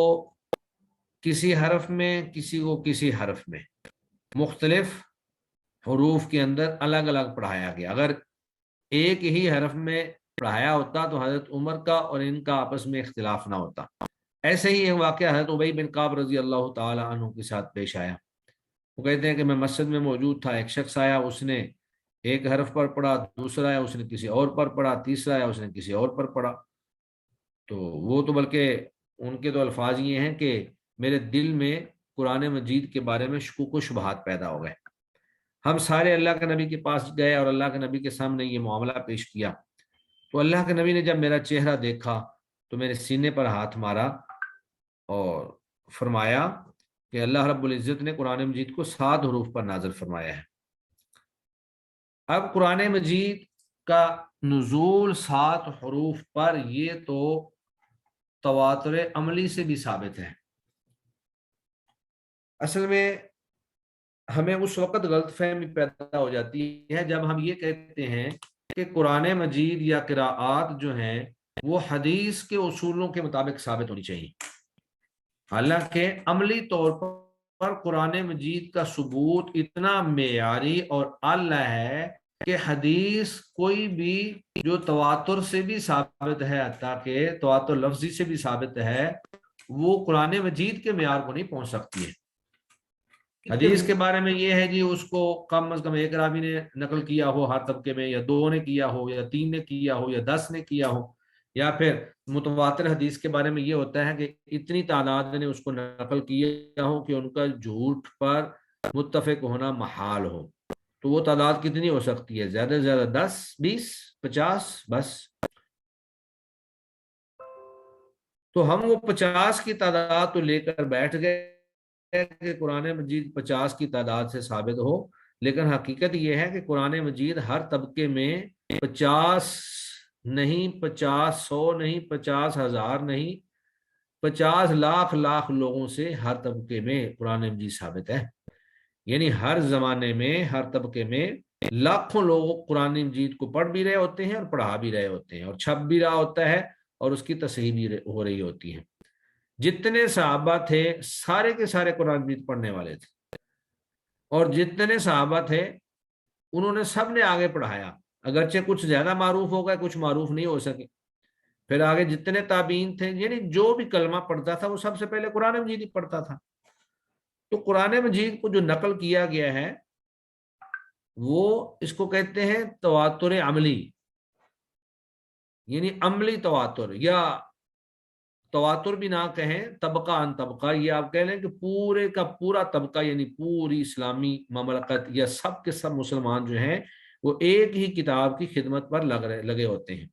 کسی حرف میں، کسی کو کسی حرف میں، مختلف حروف کے اندر الگ الگ پڑھایا گیا۔ اگر ایک ہی حرف میں پڑھایا ہوتا تو حضرت عمر کا اور ان کا آپس میں اختلاف نہ ہوتا۔ ایسے ہی ایک واقعہ حضرت ابی بن کعب رضی اللہ تعالی عنہ کے ساتھ پیش آیا۔ وہ کہتے ہیں کہ میں مسجد میں موجود تھا، ایک شخص آیا، اس نے ایک حرف پر پڑھا، دوسرا آیا اس نے کسی اور پر پڑھا، تیسرا آیا اس نے کسی اور پر پڑھا۔ تو وہ تو بلکہ ان کے تو الفاظ یہ ہیں کہ میرے دل میں قرآن مجید کے بارے میں شکوک و شبہات پیدا ہو گئے۔ ہم سارے اللہ کے نبی کے پاس گئے اور اللہ کے نبی کے سامنے یہ معاملہ پیش کیا، تو اللہ کے نبی نے جب میرا چہرہ دیکھا تو میرے سینے پر ہاتھ مارا اور فرمایا کہ اللہ رب العزت نے قرآن مجید کو 7 حروف پر نازل فرمایا ہے۔ اب قرآن مجید کا نزول 7 حروف پر یہ تو تواتر عملی سے بھی ثابت ہے۔ اصل میں ہمیں اس وقت غلط فہمی پیدا ہو جاتی ہے جب ہم یہ کہتے ہیں کہ قرآن مجید یا قراءات جو ہیں وہ حدیث کے اصولوں کے مطابق ثابت ہونی چاہیے، حالانکہ عملی طور پر قرآن مجید کا ثبوت اتنا معیاری اور اعلیٰ ہے کہ حدیث کوئی بھی جو تواتر سے بھی ثابت ہے، حتیٰ کہ تواتر لفظی سے بھی ثابت ہے، وہ قرآن مجید کے معیار کو نہیں پہنچ سکتی ہے۔ حدیث کے بارے میں یہ ہے جی اس کو کم از کم ایک راوی نے نقل کیا ہو ہر طبقے میں، یا 2 نے کیا ہو، یا 3 نے کیا ہو، یا 10 نے کیا ہو، یا پھر متواتر حدیث کے بارے میں یہ ہوتا ہے کہ اتنی تعداد نے اس کو نقل کیا ہو کہ ان کا جھوٹ پر متفق ہونا محال ہو۔ تو وہ تعداد کتنی ہو سکتی ہے؟ زیادہ سے زیادہ 10 20 50 بس۔ تو ہم وہ 50 کی تعداد تو لے کر بیٹھ گئے کہ قرآن مجید 50 کی تعداد سے ثابت ہو، لیکن حقیقت یہ ہے کہ قرآن مجید ہر طبقے میں 50 نہیں، 50 100 نہیں، 50,000 نہیں، 50 لاکھ لوگوں سے ہر طبقے میں قرآن مجید ثابت ہے۔ یعنی ہر زمانے میں ہر طبقے میں لاکھوں لوگ قرآن مجید کو پڑھ بھی رہے ہوتے ہیں اور پڑھا بھی رہے ہوتے ہیں اور چھپ بھی رہا ہوتا ہے اور اس کی تصحیح بھی ہو رہی ہوتی ہے۔ جتنے صحابہ تھے سارے کے سارے قرآن مجید پڑھنے والے تھے، اور جتنے صحابہ تھے انہوں نے سب نے آگے پڑھایا، اگرچہ کچھ زیادہ معروف ہو گئے، کچھ معروف نہیں ہو سکے۔ پھر آگے جتنے تابعین تھے، یعنی جو بھی کلمہ پڑھتا تھا وہ سب سے پہلے قرآن مجید ہی پڑھتا تھا۔ تو قرآن مجید کو جو نقل کیا گیا ہے وہ اس کو کہتے ہیں تواتر عملی، یعنی عملی تواتر، یا تواتر بھی نہ کہیں، طبقہ ان طبقہ، یہ آپ کہہ لیں کہ پورے کا پورا طبقہ، یعنی پوری اسلامی مملکت یا سب کے سب مسلمان جو ہیں وہ ایک ہی کتاب کی خدمت پر لگے ہوتے ہیں۔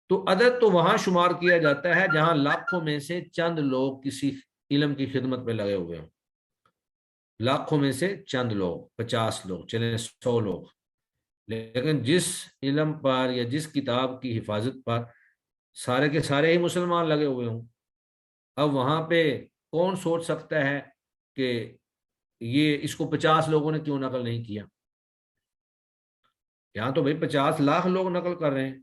تو عدد تو وہاں شمار کیا جاتا ہے جہاں لاکھوں میں سے چند لوگ کسی علم کی خدمت پہ لگے ہوئے ہوں، لاکھوں میں سے چند لوگ، 50 لوگ، چلیں 100 لوگ، لیکن جس علم پر یا جس کتاب کی حفاظت پر سارے کے سارے ہی مسلمان لگے ہوئے ہوں، اب وہاں پہ کون سوچ سکتا ہے کہ یہ اس کو 50 لوگوں نے کیوں نقل نہیں کیا؟ یہاں تو بھائی 50 لاکھ لوگ نقل کر رہے ہیں۔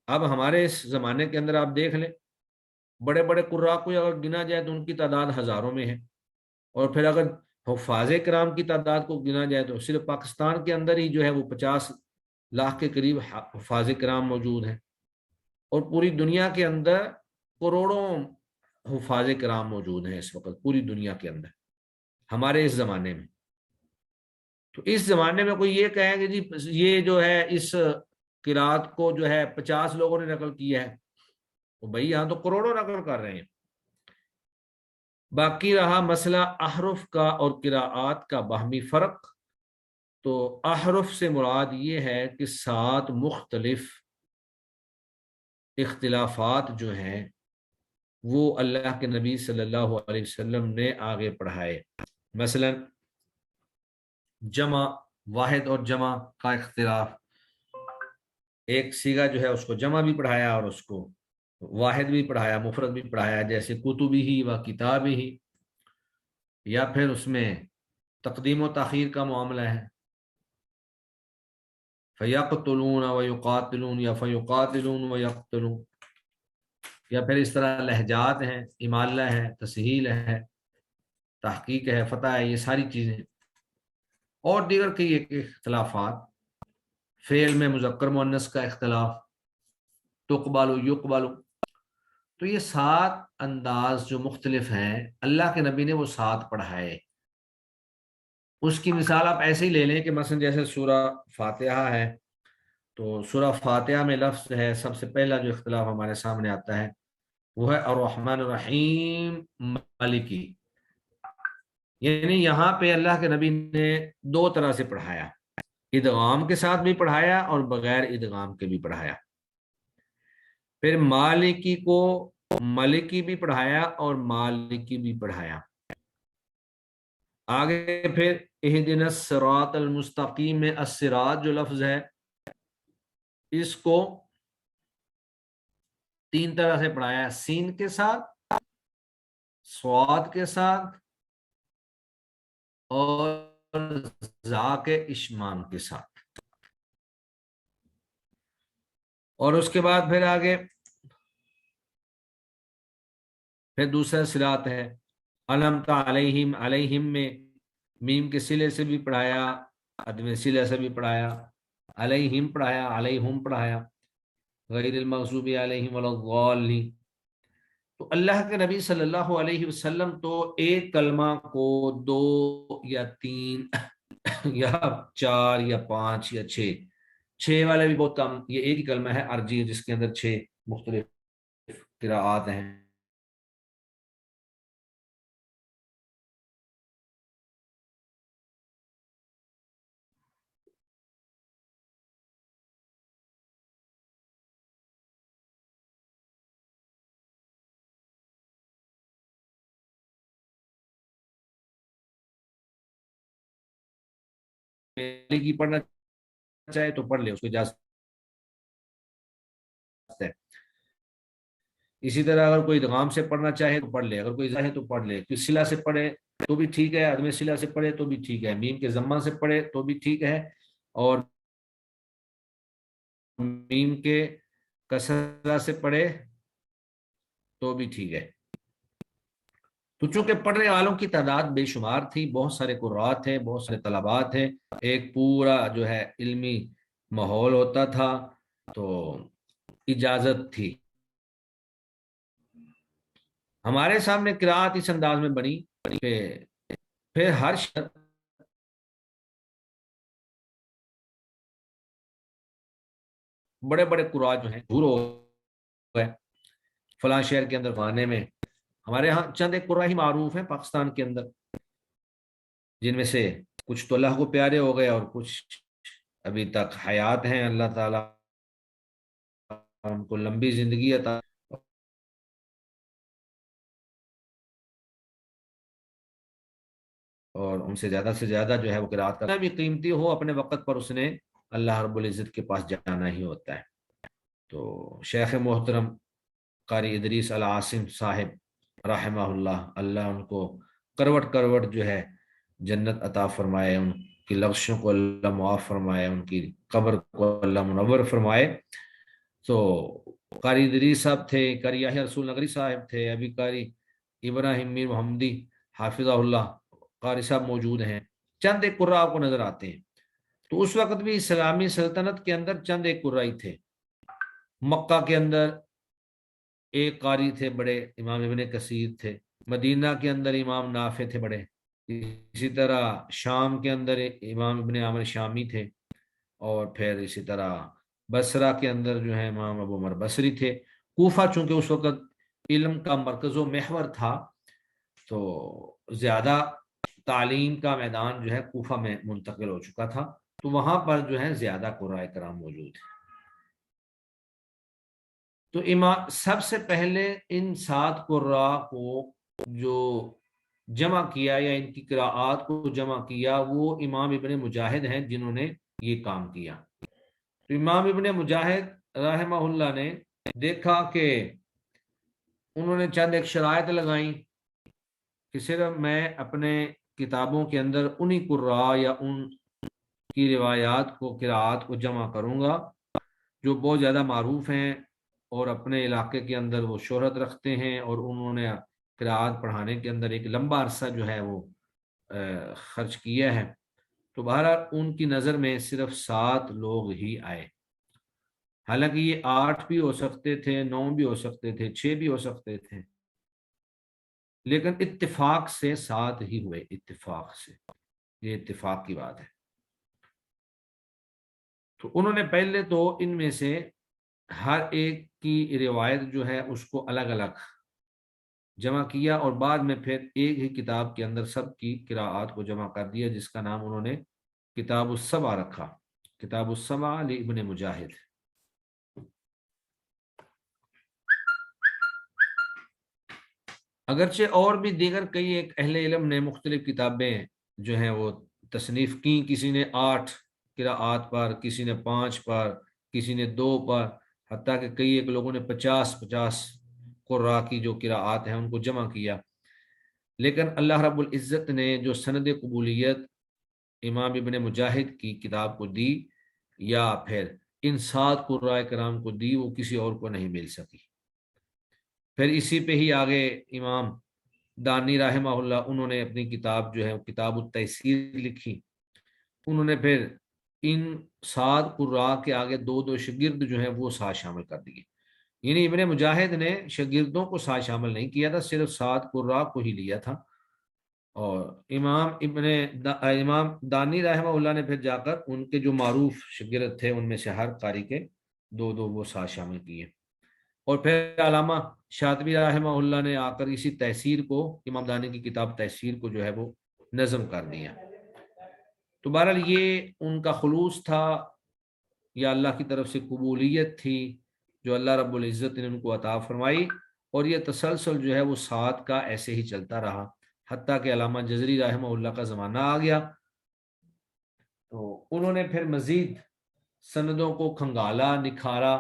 اب ہمارے اس زمانے کے اندر آپ دیکھ لیں، بڑے بڑے قراء کو اگر گنا جائے تو ان کی تعداد ہزاروں میں ہے، اور پھر اگر حفاظ کرام کی تعداد کو گنا جائے تو صرف پاکستان کے اندر ہی جو ہے وہ 50 لاکھ کے قریب حفاظ کرام موجود ہیں، اور پوری دنیا کے اندر کروڑوں حفاظ کرام موجود ہیں اس وقت پوری دنیا کے اندر ہمارے اس زمانے میں۔ تو اس زمانے میں کوئی یہ کہے کہ جی یہ جو ہے اس قرات کو جو ہے 50 لوگوں نے نقل کیا ہے، تو بھائی یہاں تو کروڑوں نقل کر رہے ہیں۔ باقی رہا مسئلہ احرف کا اور قراءات کا باہمی فرق، تو احرف سے مراد یہ ہے کہ 7 مختلف اختلافات جو ہیں وہ اللہ کے نبی صلی اللہ علیہ وسلم نے آگے پڑھائے۔ مثلا جمع، واحد اور جمع کا اختلاف، ایک سیگا جو ہے اس کو جمع بھی پڑھایا اور اس کو واحد بھی پڑھایا، مفرد بھی پڑھایا، جیسے کتبی ہی و کتابی ہی، یا پھر اس میں تقدیم و تاخیر کا معاملہ ہے، فَيَقْتُلُونَ وَيُقَاتِلُونَ یا فَيُقَاتِلُونَ وَيَقْتُلُونَ، یا پھر اس طرح لہجات ہیں، امالہ ہے، تسہیل ہے، تحقیق ہے، فتح ہے، یہ ساری چیزیں، اور دیگر کئی ایک اختلافات، فعل میں مذکر مؤنث کا اختلاف، تقبل و یقبل، تو یہ 7 انداز جو مختلف ہیں اللہ کے نبی نے وہ 7 پڑھائے۔ اس کی مثال آپ ایسے ہی لے لیں کہ مثلا جیسے سورہ فاتحہ ہے، تو سورہ فاتحہ میں لفظ ہے، سب سے پہلا جو اختلاف ہمارے سامنے آتا ہے وہ ہے الرحمن الرحیم مالکی، یعنی یہاں پہ اللہ کے نبی نے 2 طرح سے پڑھایا، ادغام کے ساتھ بھی پڑھایا اور بغیر ادغام کے بھی پڑھایا۔ پھر مالکی کو ملکی بھی پڑھایا اور مالکی بھی پڑھایا۔ آگے پھر اہدنا الصراط المستقیم میں الصراط جو لفظ ہے اس کو 3 طرح سے پڑھایا، سین کے ساتھ، صاد کے ساتھ، اور زا کے اشمام کے ساتھ۔ اور اس کے بعد پھر آگے پھر دوسرا صراط ہے انعمت علیہم، علیہم میں میم کے صلے سے بھی پڑھایا، عدم صلہ سے بھی پڑھایا، علیہم پڑھایا، علیہم پڑھایا، غیر المغضوب علیہم ولا الضالین۔ تو اللہ کے نبی صلی اللہ علیہ وسلم تو ایک کلمہ کو 2 یا 3 یا 4 یا 5 یا 6 والے بھی بہت کم، یہ ایک ہی کلمہ ہے ارجی جس کے اندر 6 مختلف قراءات ہیں۔ کی پڑھنا چاہے تو پڑھ لے، اس کو اجازت ہے۔ اسی طرح اگر کوئی ادغام سے پڑھنا چاہے تو پڑھ لے، اگر کوئی چاہے تو پڑھ لے، کوئی صلہ سے پڑھے تو بھی ٹھیک ہے، عدم صلہ سے پڑھے تو بھی ٹھیک ہے، میم کے ضمہ سے پڑھے تو بھی ٹھیک ہے، اور میم کے کسرہ سے پڑھے تو بھی ٹھیک ہے۔ تو چونکہ پڑھنے والوں کی تعداد بے شمار تھی، بہت سارے قرات تھے، بہت سارے طلبات تھے، ایک پورا جو ہے علمی ماحول ہوتا تھا، تو اجازت تھی۔ ہمارے سامنے قرات اس انداز میں بنی کہ پھر ہر شخص بڑے بڑے قرات جو ہیں دور ہو گئے، فلاں شہر کے اندر گانے میں ہمارے ہاں چند ایک قرآن ہی معروف ہیں پاکستان کے اندر، جن میں سے کچھ تو اللہ کو پیارے ہو گئے اور کچھ ابھی تک حیات ہیں، اللہ تعالیٰ ان کو لمبی زندگی عطا اور ان سے زیادہ جو ہے وہ قرات کرنا بھی قیمتی ہو، اپنے وقت پر اس نے اللہ رب العزت کے پاس جانا ہی ہوتا ہے۔ تو شیخ محترم قاری ادریس العاصم صاحب رحمہ اللہ، اللہ ان کو کروٹ کروٹ جو ہے جنت عطا فرمائے، ان کی لغزشوں کو اللہ معاف فرمائے، ان کی قبر کو اللہ منور فرمائے۔ تو قاری ادریس صاحب تھے، قاری یحییٰ رسول نگری صاحب تھے، ابھی قاری ابراہیم میر محمدی حافظہ اللہ قاری صاحب موجود ہیں، چند ایک قراء کو نظر آتے ہیں۔ تو اس وقت بھی اسلامی سلطنت کے اندر چند ایک قراء تھے۔ مکہ کے اندر ایک قاری تھے بڑے، امام ابن کثیر تھے، مدینہ کے اندر امام نافع تھے بڑے، اسی طرح شام کے اندر امام ابن عامر شامی تھے، اور پھر اسی طرح بصرہ کے اندر جو ہے امام ابو عمر بصری تھے۔ کوفہ چونکہ اس وقت علم کا مرکز و محور تھا، تو زیادہ تعلیم کا میدان جو ہے کوفہ میں منتقل ہو چکا تھا، تو وہاں پر جو ہے زیادہ قراء کرام موجود ہیں۔ تو سب سے پہلے ان 7 قراء کو جو جمع کیا یا ان کی قراءات کو جمع کیا وہ امام ابن مجاہد ہیں، جنہوں نے یہ کام کیا۔ تو امام ابن مجاہد رحمہ اللہ نے دیکھا کہ انہوں نے چند ایک شرائط لگائیں کہ صرف میں اپنے کتابوں کے اندر انہی قراء یا ان کی روایات کو قراءات کو جمع کروں گا جو بہت زیادہ معروف ہیں اور اپنے علاقے کے اندر وہ شہرت رکھتے ہیں، اور انہوں نے قراءات پڑھانے کے اندر ایک لمبا عرصہ جو ہے وہ خرچ کیا ہے۔ تو بہرحال ان کی نظر میں صرف 7 لوگ ہی آئے، حالانکہ یہ 8 بھی ہو سکتے تھے، 9 بھی ہو سکتے تھے، 6 بھی ہو سکتے تھے، لیکن اتفاق سے 7 ہی ہوئے، اتفاق سے، یہ اتفاق کی بات ہے۔ تو انہوں نے پہلے تو ان میں سے ہر ایک کی روایت جو ہے اس کو الگ الگ جمع کیا، اور بعد میں پھر ایک ہی کتاب کے اندر سب کی قراءات کو جمع کر دیا، جس کا نام انہوں نے کتاب السبع رکھا، کتاب السبع لابن مجاہد۔ اگرچہ اور بھی دیگر کئی ایک اہل علم نے مختلف کتابیں جو ہیں وہ تصنیف کی، کسی نے 8 قراءات پر، کسی نے 5 پر، کسی نے 2 پر، حتیٰ کہ کئی ایک لوگوں نے 50 قراء کی جو قراءات ہیں ان کو جمع کیا۔ لیکن اللہ رب العزت نے جو سند قبولیت امام ابن مجاہد کی کتاب کو دی یا پھر ان 7 قراء کرام کو دی، وہ کسی اور کو نہیں مل سکی۔ پھر اسی پہ ہی آگے امام دانی رحمہ اللہ انہوں نے اپنی کتاب جو ہے کتاب التیسیر لکھی، انہوں نے پھر ان 7 قراء کے آگے 2 شاگرد جو ہیں وہ ساتھ شامل کر دیے. یعنی ابن مجاہد نے شاگردوں کو ساتھ شامل نہیں کیا تھا، صرف 7 قراء کو ہی لیا تھا. اور امام دانی رحمہ اللہ نے پھر جا کر ان کے جو معروف شاگرد تھے ان میں سے ہر قاری کے 2 وہ ساتھ شامل کیے. اور پھر علامہ شاطبی رحمہ اللہ نے آ کر اسی تحسیر کو، امام دانی کی کتاب تحسیر کو جو ہے وہ نظم کر دیا. تو بہرحال یہ ان کا خلوص تھا یا اللہ کی طرف سے قبولیت تھی جو اللہ رب العزت نے ان کو عطا فرمائی. اور یہ تسلسل جو ہے وہ 7 کا ایسے ہی چلتا رہا حتیٰ کہ علامہ جزری رحمہ اللہ کا زمانہ آ گیا. تو انہوں نے پھر مزید سندوں کو کھنگالا، نکھارا،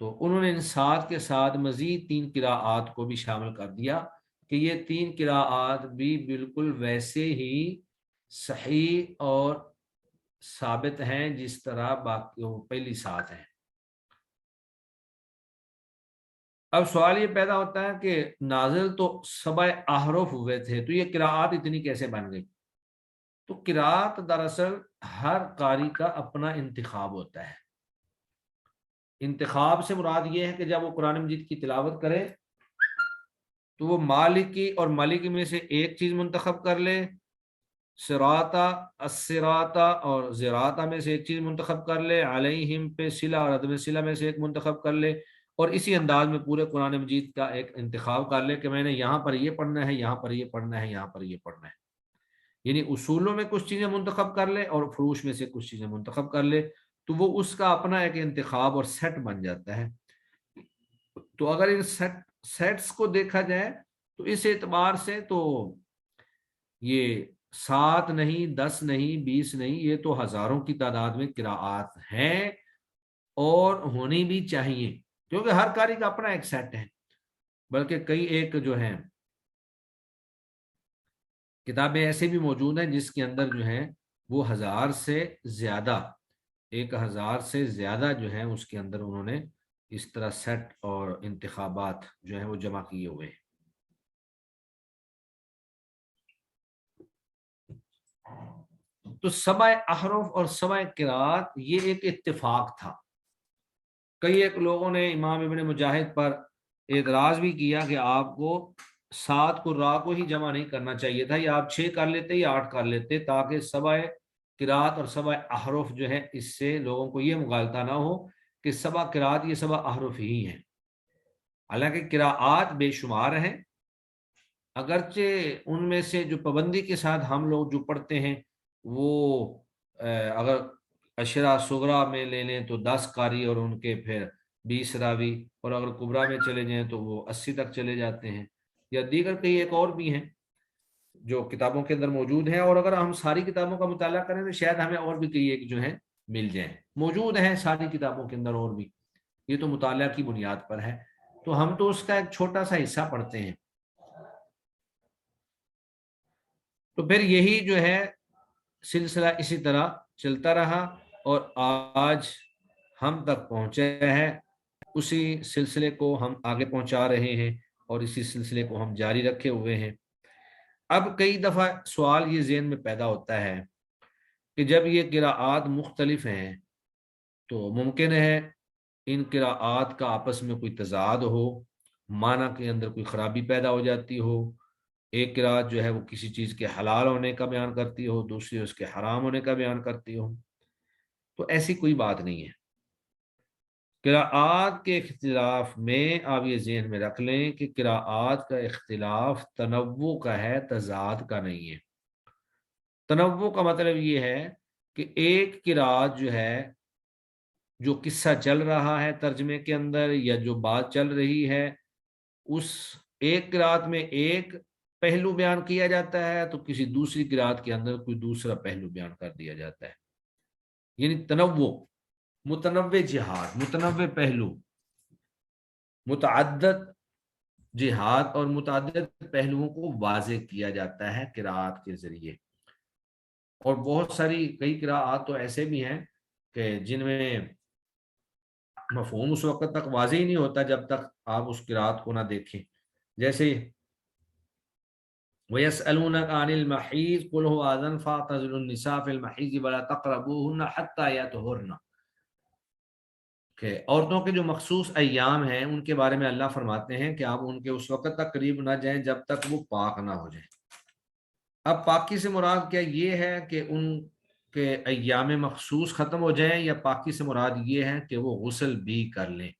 تو انہوں نے ان 7 کے ساتھ مزید 3 قراءات کو بھی شامل کر دیا کہ یہ 3 قراءات بھی بالکل ویسے ہی صحیح اور ثابت ہیں جس طرح باقی پہلی 7 ہیں. اب سوال یہ پیدا ہوتا ہے کہ نازل تو 7 احرف ہوئے تھے، تو یہ قراءات اتنی کیسے بن گئی؟ تو قراءت دراصل ہر قاری کا اپنا انتخاب ہوتا ہے. انتخاب سے مراد یہ ہے کہ جب وہ قرآن مجید کی تلاوت کرے تو وہ مالکی اور مالکی میں سے ایک چیز منتخب کر لے، صراطہ، الصراطہ اور زراطہ میں سے ایک چیز منتخب کر لے، علیہم پہ صلہ اور عدم صلہ میں سے ایک منتخب کر لے، اور اسی انداز میں پورے قرآن مجید کا ایک انتخاب کر لے کہ میں نے یہاں پر یہ پڑھنا ہے، یہاں پر یہ پڑھنا ہے، یہاں پر یہ پڑھنا ہے. یعنی اصولوں میں کچھ چیزیں منتخب کر لے اور فروش میں سے کچھ چیزیں منتخب کر لے، تو وہ اس کا اپنا ایک انتخاب اور سیٹ بن جاتا ہے. تو اگر ان سیٹس کو دیکھا جائے تو اس اعتبار سے تو یہ 7 نہیں، 10 نہیں، 20 نہیں، یہ تو ہزاروں کی تعداد میں قراءات ہیں اور ہونی بھی چاہیے، کیونکہ ہر قاری کا اپنا ایک سیٹ ہے. بلکہ کئی ایک جو ہیں کتابیں ایسے بھی موجود ہیں جس کے اندر جو ہیں وہ 1000 سے زیادہ، 1000 سے زیادہ جو ہیں اس کے اندر انہوں نے اس طرح سیٹ اور انتخابات جو ہیں وہ جمع کیے ہوئے ہیں. تو 7 احرف اور 7 قراءات یہ ایک اتفاق تھا. کئی ایک لوگوں نے امام ابن مجاہد پر اعتراض بھی کیا کہ آپ کو 7 قراء کو ہی جمع نہیں کرنا چاہیے تھا، یا آپ 6 کر لیتے یا 8 کر لیتے تاکہ 7 قراءات اور 7 احرف جو ہے اس سے لوگوں کو یہ مغالطہ نہ ہو کہ 7 قراءات یہ 7 احرف ہی ہیں. حالانکہ قراءات بے شمار ہیں، اگرچہ ان میں سے جو پابندی کے ساتھ ہم لوگ جو پڑھتے ہیں وہ اگر اشرا صغرا میں لے لیں تو 10 قاری اور ان کے پھر 20 راوی، اور اگر کبرا میں چلے جائیں تو وہ 80 تک چلے جاتے ہیں، یا دیگر کئی ایک اور بھی ہیں جو کتابوں کے اندر موجود ہیں. اور اگر ہم ساری کتابوں کا مطالعہ کریں تو شاید ہمیں اور بھی کئی ایک جو ہیں مل جائیں، موجود ہیں ساری کتابوں کے اندر اور بھی. یہ تو مطالعہ کی بنیاد پر ہے، تو ہم تو اس کا ایک چھوٹا سا حصہ پڑھتے ہیں. تو پھر یہی جو ہے سلسلہ اسی طرح چلتا رہا اور آج ہم تک پہنچے ہیں. اسی سلسلے کو ہم آگے پہنچا رہے ہیں اور اسی سلسلے کو ہم جاری رکھے ہوئے ہیں. اب کئی دفعہ سوال یہ ذہن میں پیدا ہوتا ہے کہ جب یہ قراءات مختلف ہیں تو ممکن ہے ان قراءات کا آپس میں کوئی تضاد ہو، معنی کے اندر کوئی خرابی پیدا ہو جاتی ہو. ایک قراءت جو ہے وہ کسی چیز کے حلال ہونے کا بیان کرتی ہو، دوسری اس کے حرام ہونے کا بیان کرتی ہو. تو ایسی کوئی بات نہیں ہے. قراءات کے اختلاف میں آپ یہ ذہن میں رکھ لیں کہ قراءات کا اختلاف تنوع کا ہے، تضاد کا نہیں ہے. تنوع کا مطلب یہ ہے کہ ایک قراءت جو ہے، جو قصہ چل رہا ہے ترجمے کے اندر یا جو بات چل رہی ہے، اس ایک قراءت میں ایک پہلو بیان کیا جاتا ہے تو کسی دوسری قراءت کے اندر کوئی دوسرا پہلو بیان کر دیا جاتا ہے. یعنی تنوع، متنوع جہاد، متنوع پہلو، متعدد جہاد اور متعدد پہلوؤں کو واضح کیا جاتا ہے قراءات کے ذریعے. اور بہت ساری کئی قراءات تو ایسے بھی ہیں کہ جن میں مفہوم اس وقت تک واضح ہی نہیں ہوتا جب تک آپ اس قراءت کو نہ دیکھیں. جیسے وَيَسْأَلُونَكَ عَنِ الْمَحِيضِ قُلْ هُوَ أَذًى فَاعْتَزِلُوا النِّسَاءَ فِي الْمَحِيضِ وَلَا تَقْرَبُوهُنَّ حَتَّى يَطْهُرْنَ کہ عورتوں کے جو مخصوص ایام ہیں ان کے بارے میں اللہ فرماتے ہیں کہ آپ ان کے اس وقت تک قریب نہ جائیں جب تک وہ پاک نہ ہو جائیں۔ اب پاکی سے مراد کیا یہ ہے کہ ان کے ایام مخصوص ختم ہو جائیں، یا پاکی سے مراد یہ ہے کہ وہ غسل بھی کر لیں؟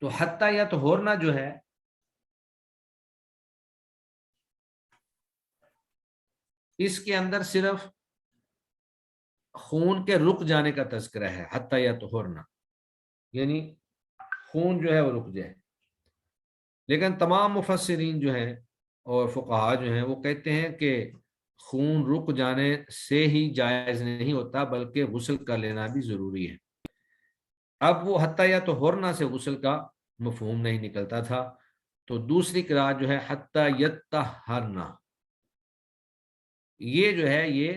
تو حتیٰ یا طہورنا جو ہے اس کے اندر صرف خون کے رک جانے کا تذکرہ ہے، حتیٰ یا طہورنا، یعنی خون جو ہے وہ رک جائے۔ لیکن تمام مفسرین جو ہیں اور فقہا جو ہیں وہ کہتے ہیں کہ خون رک جانے سے ہی جائز نہیں ہوتا، بلکہ غسل کر لینا بھی ضروری ہے۔ اب وہ حتیٰ یا طہورنا سے غسل کا مفہوم نہیں نکلتا تھا، تو دوسری قرأت جو ہے حتیٰ یطہرنا، یہ جو ہے یہ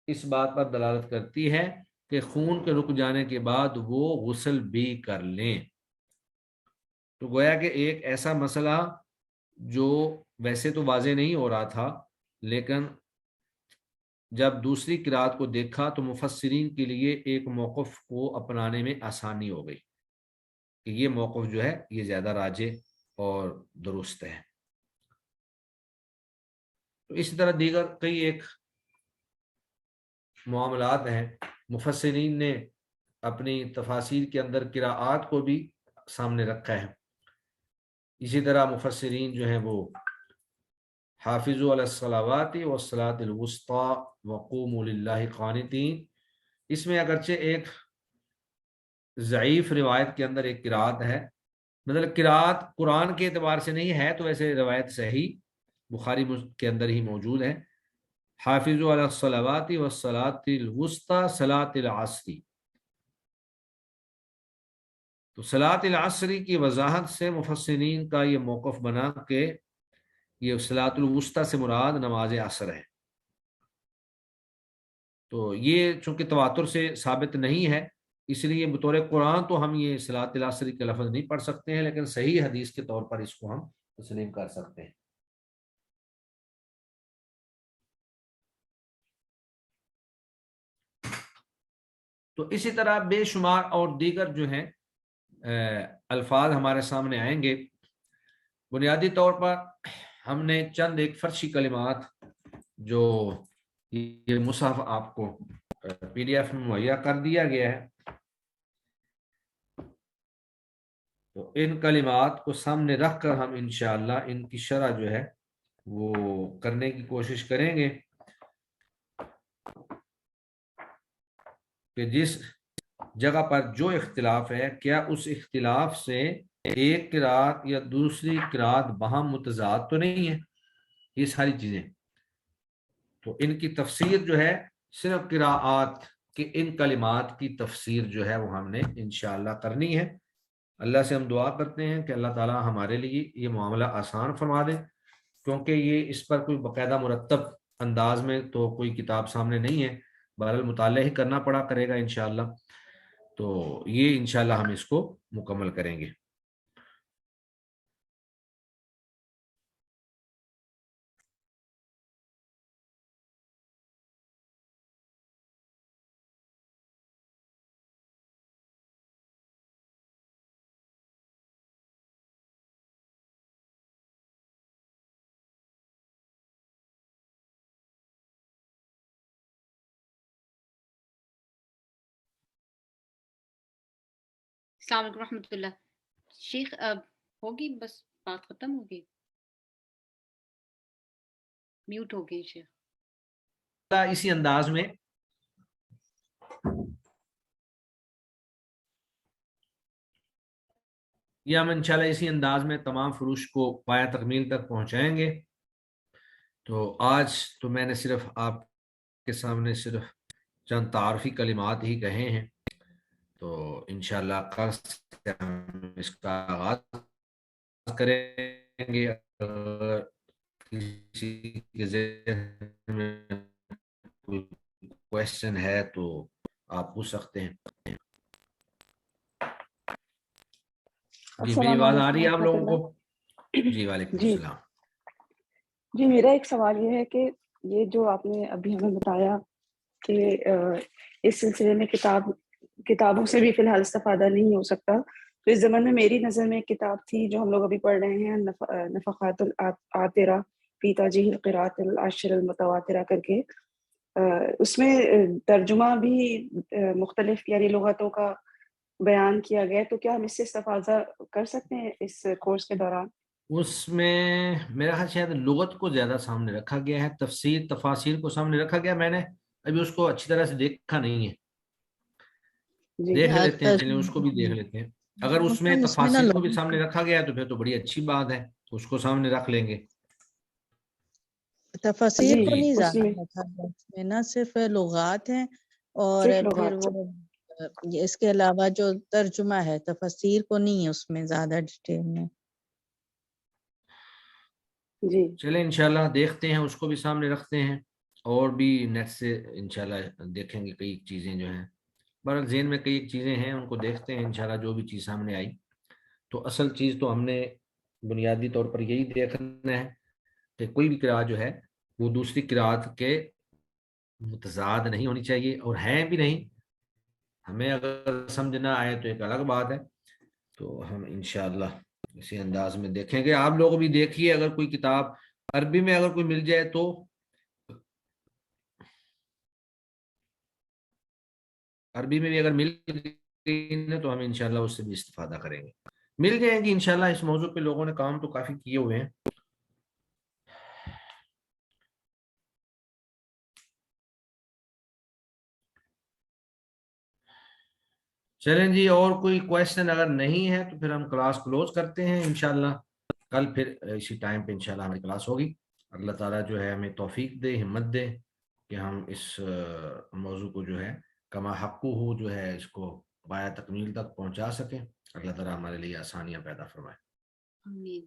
اس بات پر دلالت کرتی ہے کہ خون کے رک جانے کے بعد وہ غسل بھی کر لیں۔ تو گویا کہ ایک ایسا مسئلہ جو ویسے تو واضح نہیں ہو رہا تھا، لیکن جب دوسری قرأت کو دیکھا تو مفسرین کے لیے ایک موقف کو اپنانے میں آسانی ہو گئی کہ یہ موقف جو ہے یہ زیادہ راجح اور درست ہے۔ تو اسی طرح دیگر کئی ایک معاملات ہیں، مفسرین نے اپنی تفاسیر کے اندر قراءات کو بھی سامنے رکھا ہے۔ اسی طرح مفسرین جو ہیں وہ حافظوا علی الصلوات والصلاۃ الوسطی وقوموا للہ قانتین، اس میں اگرچہ ایک ضعیف روایت کے اندر ایک قراءت ہے، مطلب قراءت قرآن کے اعتبار سے نہیں ہے، تو ویسے روایت صحیح بخاری کے اندر ہی موجود ہے، حافظوا علی الصلوات والصلاۃ الوسطی صلاۃ العصر۔ تو صلاۃ العصر کی وضاحت سے مفسرین کا یہ موقف بنا کہ یہ صلاۃ الوسطی سے مراد نماز عصر ہے۔ تو یہ چونکہ تواتر سے ثابت نہیں ہے، اس لیے بطور قرآن تو ہم یہ صلاۃ العصر کے لفظ نہیں پڑھ سکتے ہیں، لیکن صحیح حدیث کے طور پر اس کو ہم تسلیم کر سکتے ہیں۔ تو اسی طرح بے شمار اور دیگر جو ہیں الفاظ ہمارے سامنے آئیں گے۔ بنیادی طور پر ہم نے چند ایک فرشی کلمات جو یہ مصحف آپ کو پی ڈی ایف میں مہیا کر دیا گیا ہے، تو ان کلمات کو سامنے رکھ کر ہم انشاءاللہ ان کی شرح جو ہے وہ کرنے کی کوشش کریں گے کہ جس جگہ پر جو اختلاف ہے کیا اس اختلاف سے ایک قرأت یا دوسری قرأت باہم متضاد تو نہیں ہے، یہ ساری چیزیں۔ تو ان کی تفسیر جو ہے صرف قرأت کے ان کلمات کی تفسیر جو ہے وہ ہم نے انشاءاللہ کرنی ہے۔ اللہ سے ہم دعا کرتے ہیں کہ اللہ تعالی ہمارے لیے یہ معاملہ آسان فرما دے، کیونکہ یہ اس پر کوئی باقاعدہ مرتب انداز میں تو کوئی کتاب سامنے نہیں ہے، بہرحال مطالعہ ہی کرنا پڑا کرے گا انشاءاللہ۔ تو یہ انشاءاللہ ہم اس کو مکمل کریں گے۔ السلام علیکم ورحمۃ اللہ۔ شیخ اب ہوگی بس بات ختم ہوگی، میوٹ ہو گئی شیخ۔ اسی انداز میں یہ ہم انشاءاللہ اسی انداز میں تمام فروش کو پایہ تکمیل تک پہنچائیں گے۔ تو آج تو میں نے صرف آپ کے سامنے صرف چند تعارفی کلمات ہی کہے ہیں، تو انشاءاللہ کل سے ہم اس کا آغاز کریں گے۔ اگر کسی کے ذہن میں کوئی کویسچن ہے تو آپ پوچھ سکتے ہیں۔ جی میری آواز آ رہی ہے آپ لوگوں کو؟ جی وعلیکم جی السلام. جی میرا ایک سوال یہ ہے کہ یہ جو آپ نے ابھی ہمیں بتایا کہ اس سلسلے میں کتابوں سے بھی فی الحال استفادہ نہیں ہو سکتا، تو اس زمانے میں میری نظر میں ایک کتاب تھی جو ہم لوگ ابھی پڑھ رہے ہیں، نفقات العاطرہ فی تاجیح القراءۃ العشر المتواترہ کر کے، اس میں ترجمہ بھی مختلف یعنی لغتوں کا بیان کیا گیا، تو کیا ہم اس سے استفادہ کر سکتے ہیں اس کورس کے دوران؟ اس میں میرا خیال شاید لغت کو زیادہ سامنے رکھا گیا ہے، تفاسیر کو سامنے رکھا گیا. میں نے ابھی اس کو اچھی طرح سے دیکھا نہیں ہے. جی دیکھ لیتے ہیں، چلیں اس کو بھی دیکھ لیتے ہیں. اگر اس میں تفاسیر کو بھی سامنے رکھا گیا ہے تو پھر تو بڑی اچھی بات ہے، تو اس کو سامنے رکھ لیں گے. تفاسیر کو جی نہیں اس زیادہ میں رکھا گیا، اس میں نہ صرف لغات ہیں اور صرف پھر لغات. وہ اس کے علاوہ جو ترجمہ ہے، تفاسیر کو نہیں ہے اس میں زیادہ ڈیٹیل میں. جی چلیں انشاءاللہ دیکھتے ہیں، اس کو بھی سامنے رکھتے ہیں، اور بھی نیٹ سے انشاءاللہ دیکھیں گے کئی چیزیں جو ہیں. بہرحال ذہن میں کئی چیزیں ہیں، ان کو دیکھتے ہیں انشاءاللہ. جو بھی چیز سامنے آئی تو اصل چیز تو ہم نے بنیادی طور پر یہی دیکھنا ہے کہ کوئی بھی قراءت جو ہے وہ دوسری قراءت کے متضاد نہیں ہونی چاہیے، اور ہیں بھی نہیں. ہمیں اگر سمجھ نہ آئے تو ایک الگ بات ہے، تو ہم انشاءاللہ اسی انداز میں دیکھیں گے. آپ لوگ بھی دیکھیے، اگر کوئی کتاب عربی میں اگر کوئی مل جائے تو عربی میں بھی اگر مل گئی تو ہم انشاءاللہ اس سے بھی استفادہ کریں گے. مل جائیں گی انشاءاللہ. اس موضوع پہ لوگوں نے کام تو کافی کیے ہوئے ہیں. چلیں جی، اور کوئی کویشچن اگر نہیں ہے تو پھر ہم کلاس کلوز کرتے ہیں انشاءاللہ. کل پھر اسی ٹائم پہ انشاءاللہ ہماری کلاس ہوگی. اللہ تعالیٰ جو ہے ہمیں توفیق دے، ہمت دے کہ ہم اس موضوع کو جو ہے کما حقو ہو جو ہے اس کو بایا تکمیل تک پہنچا سکیں. اللہ تعالیٰ ہمارے لیے آسانیاں پیدا فرمائے. آمین.